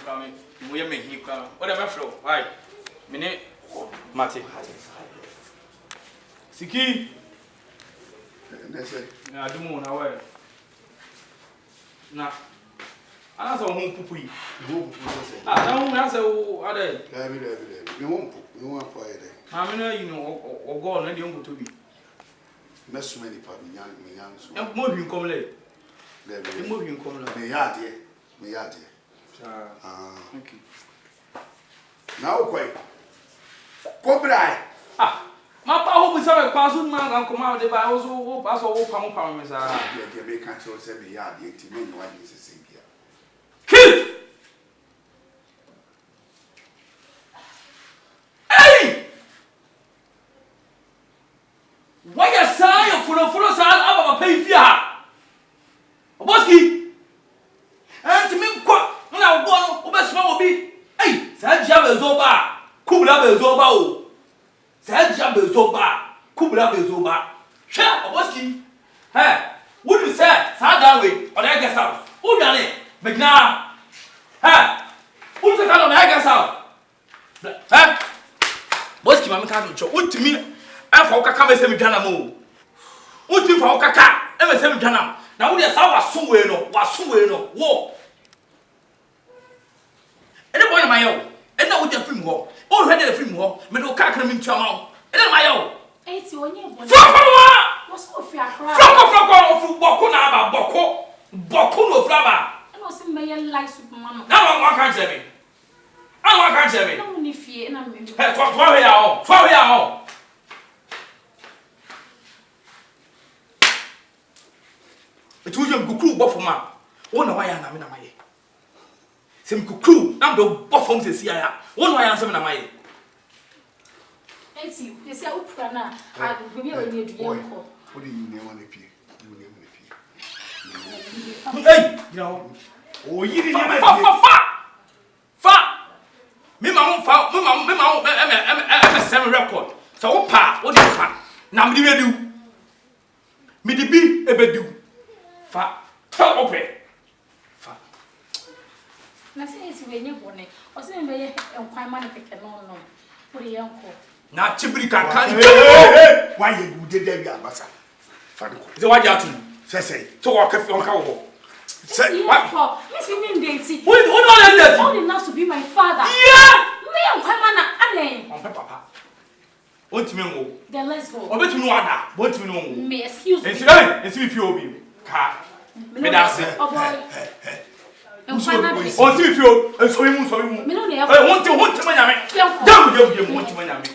cramming. We are making cram. Whatever flow. Why? Minute. Mati. Siki. I do more now. Now, I saw home pupui. I don't answer other. You won't quiet. I mean, you know, or go on and you want to be. Not so many people, young. And more you come late. The more you come late. Me yard, me yard. Thank you. Now, quite. Cobra. Ah, my power was a person, man, and come out the Bible, so pass over Pampa, Miss. The American show said me yard, the 80 million one is a single. Kill! Hey! Why a sign of full sign up of a pay fear? Oboski! And to me, when I go over small be, hey, San Jabezoba, Kubla Bezoba. San Jabezoba, Kubla Bezoba. Shut Oboski! Hey, what you say? Sat down with, or I guess out. Who done it? McNabb! Hey! Who's the kind of I guess out? Hey! What's my mechanical? What to me? I'm for Kaka Semitanamo. What you for Kaka? I'm a Semitanam. Now, we are somewhere, no, war. And the boy in my own, and now with your film war. Already a film war, Medo Kaka in Chamon, and then my own. 81 years. What's so fair? From Boko no flava. I was in my life, Superman. Now one can't tell me. I can't tell me. No, if you and I'm in 12 years. It was your cuckoo buffuma. One way and I'm in a way. Some cuckoo, I'm the buffums is here. One way and some in a way. It's you. You say, Uprana, I will be able to What do you name on a pea? You name on a pea. Hey, you know. Oh, you didn't Fa! Me, I'm a record. So, pa, what do you fa? Now, me do. Me the be a bedu. Fa, tell open. Fa. Now, say it's when you're born, or say, and quite money pick a no. What do you uncle? Now, Chibri can't. Why you did that, Massa? The white yacht. Say, to walk a phone call. Say, what? Miss Women dating. What all that? Old enough to be my father. Yeah! Me and Quamana, On papa. What to me? Then let's go. I bet you know that. What to know? Me, excuse me. And see if you'll be. Car. Me that's it. Oh, boy. And Quamana. Oh, see if you. And so you. Me no, they have. I want to Manami. Damn, want to Manami.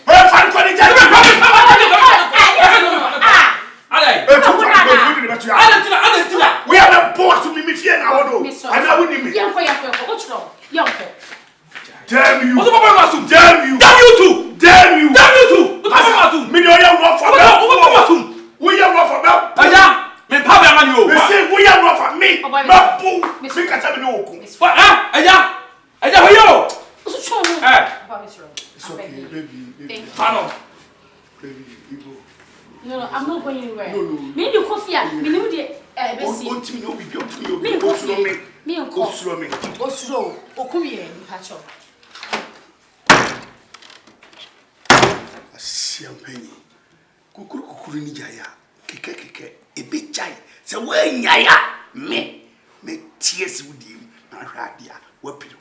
We are not boss to me fear now. I know we need Young for what's wrong? Young for. Damn you. What's the Damn you. Damn you too. Damn you. Damn you too. What's the me no rough for that. We are rough for that. Aya, me papa man you. Me say we are rough for me. Ma boo. Me can tell me no. What? Aya. Aya for you. What's wrong? It's okay, baby. Pardon. Baby, you go. No, I'm not going anywhere. No. Me do coffee. Me know the Want me no be built to you. Me Go slow me. Me and Go slow me. Go slow. O come here, catch up. Champagne. Kukuru ni jaya. Keke. Ebi jai. Se we nyaya. Me tears with him. Na hwadia. Wapiru.